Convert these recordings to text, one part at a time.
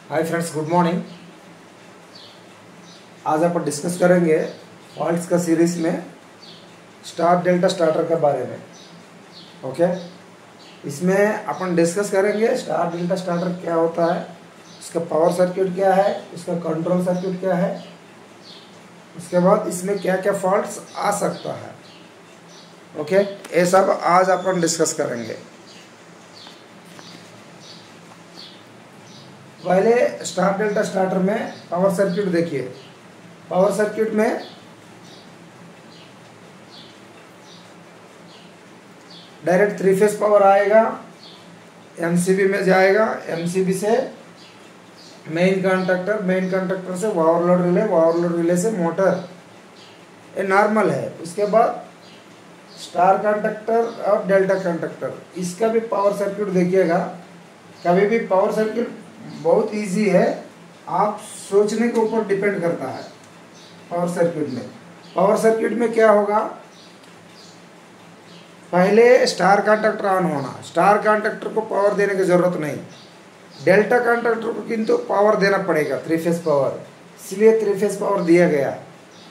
Hi friends, good morning. आज अपन discuss करेंगे faults का सीरीज में स्टार डेल्टा स्टार्टर के बारे में। ओके, इसमें अपन डिस्कस करेंगे स्टार डेल्टा स्टार्टर क्या होता है, इसका पावर सर्किट क्या है, इसका कंट्रोल सर्किट क्या है, उसके बाद इसमें क्या क्या फॉल्ट्स आ सकता है। ओके, ये सब आज अपन डिस्कस करेंगे। पहले स्टार डेल्टा स्टार्टर में पावर सर्किट देखिए। पावर सर्किट में डायरेक्ट 3 फेज पावर आएगा, एमसीबी में जाएगा, एमसीबी से मेन कंडक्टर, मेन कंडक्टर से ओवरलोड रिले, ओवरलोड रिले से मोटर, ये नॉर्मल है। उसके बाद स्टार कंडक्टर और डेल्टा कंडक्टर, इसका भी पावर सर्किट देखिएगा। कभी भी पावर सर्किट बहुत इजी है, आप सोचने के ऊपर डिपेंड करता है। पावर सर्किट में क्या होगा, पहले स्टार कंडक्टर ऑन होना। स्टार कंडक्टर को पावर देने की जरूरत नहीं, डेल्टा कंडक्टर को किंतु पावर देना पड़ेगा, 3 फेज पावर। इसलिए 3 फेज पावर दिया गया।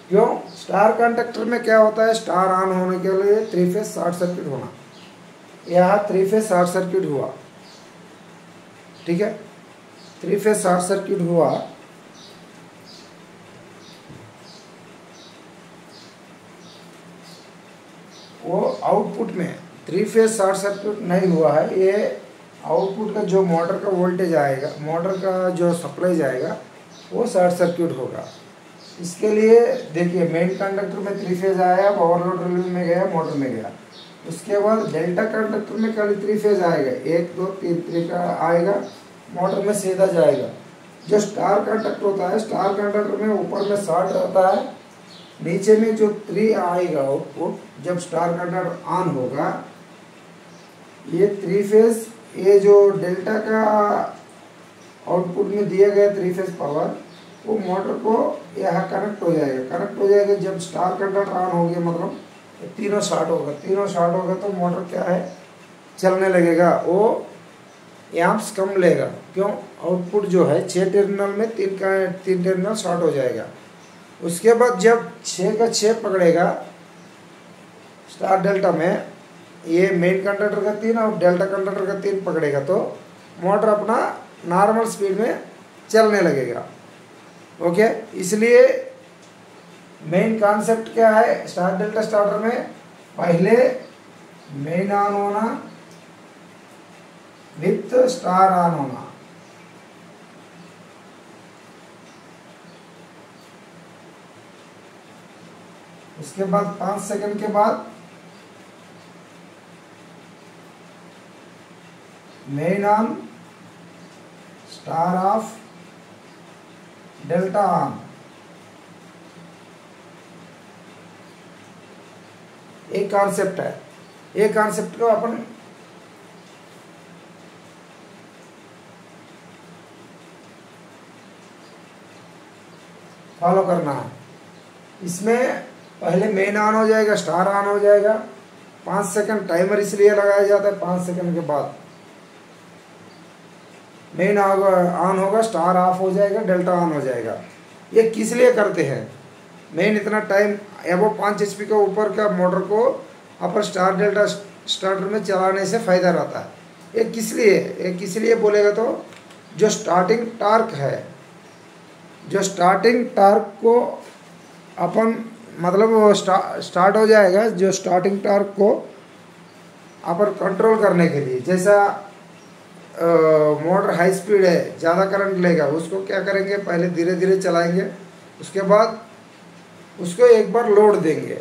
क्यों? स्टार कंडक्टर में क्या होता है, स्टार ऑन होने के लिए 3 फेज शॉर्ट सर्किट होना। यहाँ 3 फेज शॉर्ट सर्किट हुआ, ठीक है, 3 फेज शॉर्ट सर्किट हुआ। वो आउटपुट में 3 फेज शॉर्ट सर्किट नहीं हुआ है, ये आउटपुट का जो मोटर का वोल्टेज आएगा, मोटर का जो सप्लाई जाएगा, वो शॉर्ट सर्किट होगा। इसके लिए देखिए, मेन कंडक्टर में 3 फेज आया, ओवरलोड रिले में गया, मोटर में गया। उसके बाद डेल्टा कंडक्टर में खाली 3 फेज आएगा, 1 2 3 तरीका आएगा, मोटर में सीधा जाएगा। जो स्टार कंडक्टर होता है, स्टार कंडक्टर में ऊपर में शॉर्ट रहता है, नीचे में जो 3 आएगा आउटपुट, जब स्टार कंडक्टर ऑन होगा, ये 3 फेज, ये जो डेल्टा का आउटपुट में दिया गया 3 फेज पावर, वो मोटर को यहाँ कनेक्ट हो जाएगा। कनेक्ट हो जाएगा जब स्टार कंडक्टर ऑन हो गया, मतलब तीनों शॉर्ट होगा। तीनों शॉर्ट होगा तो मोटर क्या है, चलने लगेगा। वो एम्प्स कम लेगा। क्यों? आउटपुट जो है 6 टर्मिनल में 3 टर्मिनल शॉर्ट हो जाएगा। उसके बाद जब 6 का 6 पकड़ेगा स्टार डेल्टा में, ये मेन कंडक्टर का 3 और डेल्टा कंडक्टर का 3 पकड़ेगा, तो मोटर अपना नॉर्मल स्पीड में चलने लगेगा। ओके, इसलिए मेन कॉन्सेप्ट क्या है स्टार डेल्टा स्टार्टर में, पहले मेन ऑन होना विथ स्टार ऑन होना। उसके बाद 5 सेकंड के बाद main on, star of, delta on. एक कॉन्सेप्ट है, एक कॉन्सेप्ट को अपन फॉलो करना है। इसमें पहले मेन ऑन हो जाएगा, स्टार ऑन हो जाएगा, 5 सेकंड टाइमर इसलिए लगाया जाता है। 5 सेकंड के बाद मेन ऑन होगा, स्टार ऑफ हो जाएगा, डेल्टा ऑन हो जाएगा। ये किस लिए करते हैं, मेन इतना टाइम एबो 5 HP का ऊपर का मोटर को अपर स्टार डेल्टा स्टार्टर में चलाने से फ़ायदा रहता है। ये किस लिए बोलेगा, तो जो स्टार्टिंग टार्क है, जो स्टार्टिंग टार्क को अपन मतलब वो स्टार्ट हो जाएगा, जो स्टार्टिंग टार्क को अपन कंट्रोल करने के लिए, जैसा मोटर हाई स्पीड है, ज़्यादा करंट लेगा, उसको क्या करेंगे, पहले धीरे धीरे चलाएंगे, उसके बाद उसको एक बार लोड देंगे।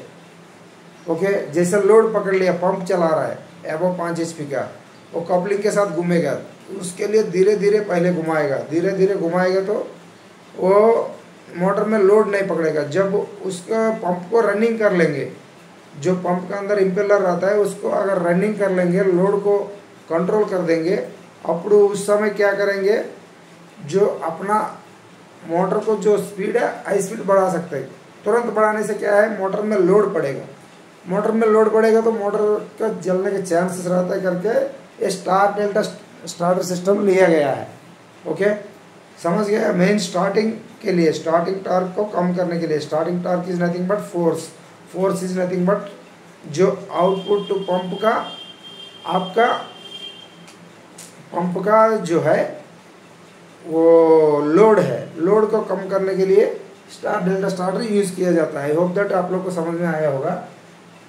ओके, जैसे लोड पकड़ लिया, पंप चला रहा है एबो 5 HP का, वो कपलिंग के साथ घूमेगा, उसके लिए धीरे धीरे पहले घुमाएगा, धीरे धीरे घुमाएगा तो वो मोटर में लोड नहीं पकड़ेगा। जब उसका पंप को रनिंग कर लेंगे, जो पंप का अंदर इम्पेलर रहता है, उसको अगर रनिंग कर लेंगे, लोड को कंट्रोल कर देंगे, अब उस समय क्या करेंगे, जो अपना मोटर को जो स्पीड है, हाई स्पीड बढ़ा सकते हैं। तुरंत बढ़ाने से क्या है, मोटर में लोड पड़ेगा। मोटर में लोड पड़ेगा तो मोटर का जलने के चांसेस रहता है करके ये स्टार डेल्टा स्टार्टर सिस्टम लिया गया है। ओके, समझ गया। मेन स्टार्टिंग के लिए, स्टार्टिंग टॉर्क को कम करने के लिए, starting torque is nothing but force, force is nothing but जो आउटपुट टू पंप का, आपका पंप का जो है वो लोड है, लोड को कम करने के लिए स्टार डेल्टा स्टार्टर यूज़ किया जाता है। आई होप दैट आप लोग को समझ में आया होगा।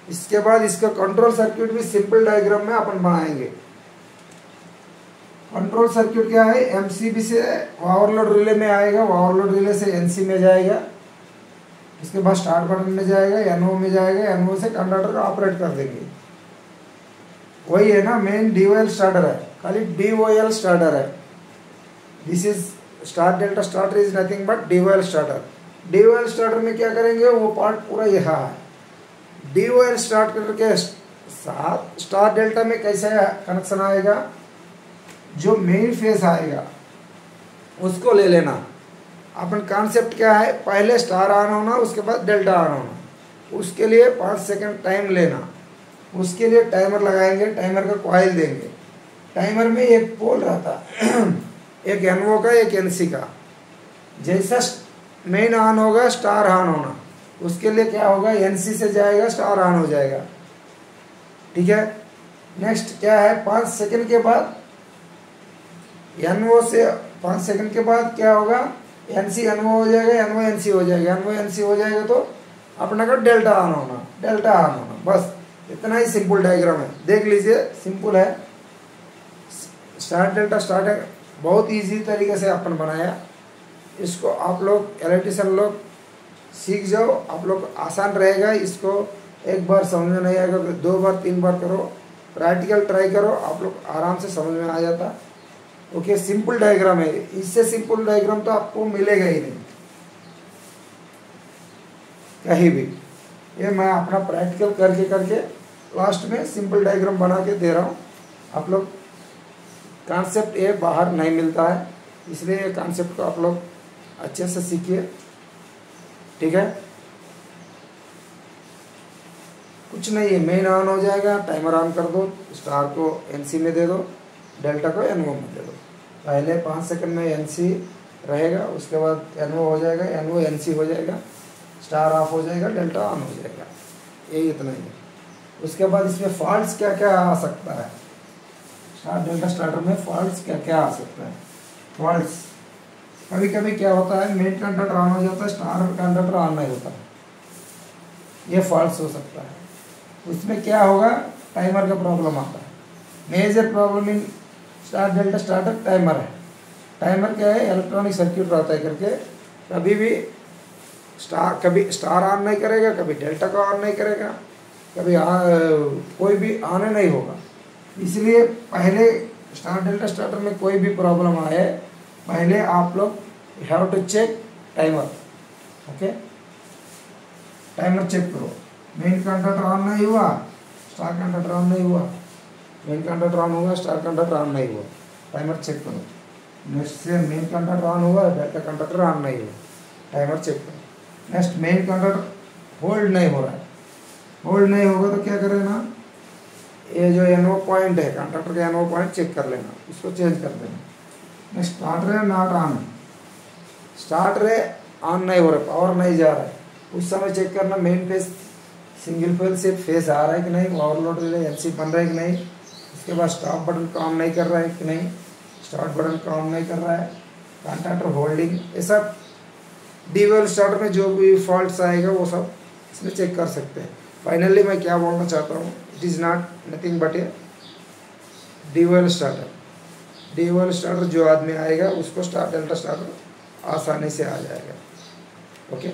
इसके बाद इसका कंट्रोल सर्किट भी सिंपल डायग्राम में अपन बनाएंगे। कंट्रोल सर्किट क्या है, एमसीबी से ओवरलोड रिले में आएगा, ओवरलोड रिले से एनसी में जाएगा, इसके बाद स्टार्ट बटन में जाएगा, एनओ में जाएगा, एनओ से कंडक्टर ऑपरेट कर देंगे। वही है ना, मेन डीओएल स्टार्टर है, खाली डीओएल स्टार्टर है। This is star delta starter is nothing but DOL starter. DOL starter में क्या करेंगे, वो पार्ट पूरा यहाँ है। डीओएल स्टार्टर के साथ स्टार डेल्टा में कैसे कनेक्शन आएगा, जो मेन फेस आएगा उसको ले लेना। अपन कॉन्सेप्ट क्या है, पहले स्टार ऑन होना, उसके बाद डेल्टा ऑन होना। उसके लिए 5 सेकंड टाइम लेना, उसके लिए टाइमर लगाएंगे, टाइमर का कॉइल देंगे। टाइमर में एक पोल रहता है एक एनओ का, एक एनसी का। जैसा मेन ऑन होगा स्टार ऑन होना, उसके लिए क्या होगा, एनसी से जाएगा, स्टार ऑन हो जाएगा। ठीक है। नेक्स्ट क्या है, 5 सेकंड के बाद एनओ से 5 सेकंड के बाद क्या होगा, एनसी एनओ हो जाएगा, एनओ एनसी हो जाएगा, एनओ एनसी हो जाएगा तो अपना का डेल्टा ऑन होना, डेल्टा ऑन होना। बस इतना ही सिंपल डायग्राम है, देख लीजिए, सिंपल है। स्टार डेल्टा स्टार्टर बहुत इजी तरीके से अपन बनाया। इसको आप लोग इलेक्ट्रिशियन लोग सीख जाओ, आप लोग आसान रहेगा। इसको एक बार समझ में नहीं आएगा, 2 बार 3 बार करो, प्रैक्टिकल ट्राई करो, आप लोग आराम से समझ में आ जाता। ओके, सिंपल डायग्राम है, इससे सिंपल डायग्राम तो आपको मिलेगा ही नहीं कहीं भी। ये मैं अपना प्रैक्टिकल करके लास्ट में सिंपल डायग्राम बना के दे रहा हूँ। आप लोग कॉन्सेप्ट ये बाहर नहीं मिलता है, इसलिए ये कॉन्सेप्ट को आप लोग अच्छे से सीखिए। ठीक है, कुछ नहीं है, मेन ऑन हो जाएगा, टाइमर ऑन कर दो, स्टार को एनसी में दे दो, डेल्टा को एनओ में दे दो। पहले 5 सेकंड में एनसी रहेगा, उसके बाद एनओ हो जाएगा, एनओ एनसी हो जाएगा, स्टार ऑफ हो जाएगा, डेल्टा ऑन हो जाएगा। यही इतना ही है। उसके बाद इसमें फॉल्ट्स क्या क्या आ सकता है, स्टार डेल्टा स्टार्टर में फॉल्ट्स क्या क्या आ सकता है। फॉल्ट्स कभी कभी क्या होता है, मेन कंडक्टर ऑन हो जाता है, स्टार कंडक्टर ऑन नहीं होता, ये फॉल्ट्स हो सकता है। उसमें क्या होगा, टाइमर का प्रॉब्लम आता है। Major problem in star delta starter timer है। टाइमर क्या है, इलेक्ट्रॉनिक सर्किट रहता है करके, कभी स्टार ऑन नहीं करेगा, कभी डेल्टा का ऑन नहीं करेगा, कभी कोई भी ऑन नहीं होगा। इसलिए पहले स्टार डेल्टा स्टार्टर में कोई भी प्रॉब्लम आए, पहले आप लोग have to check timer. Okay, timer check करो, मेन कंडक्टर ऑन नहीं हुआ, स्टार कंडक्टर ऑन नहीं हुआ, मेन कंडक्टर ऑन हुआ, स्टार कंडक्टर ऑन नहीं हुआ, टाइमर चेक करो। नेक्स्ट से मेन कंडक्टर ऑन हुआ, डेल्टा कंडक्टर ऑन नहीं हुआ, टाइमर चेक करो। नेक्स्ट मेन कंडक्टर होल्ड नहीं हो रहा है, होल्ड नहीं होगा तो क्या करें ना, ये जो एनओ पॉइंट है, कंडक्टर का एनओ पॉइंट चेक कर लेना, इसको चेंज कर देना। नेक्स्ट स्टार्ट रे नॉट ऑन, स्टार्ट रे ऑन नहीं हो रहा, पावर नहीं जा रहा है, उस समय चेक करना मेन फेस सिंगल फेल से फेस आ रहा है कि नहीं, ओवरलोड रिले एनसी बन रहा है कि नहीं। उसके बाद स्टॉप बटन काम नहीं कर रहा है कि नहीं, स्टार्ट बटन काम नहीं कर रहा है, कंडक्टर होल्डिंग, ये सब डीवेल स्टार्टर में जो भी फॉल्ट्स आएगा वो सब इसमें चेक कर सकते हैं। फाइनली मैं क्या बोलना चाहता हूँ, it is not nothing but a devil starter. Devil starter जो आदमी आएगा उसको स्टार डेल्टा स्टार्टर आसानी से आ जाएगा। ओके,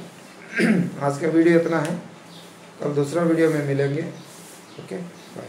आज का वीडियो इतना है, कल दूसरा वीडियो में मिलेंगे। Okay, bye.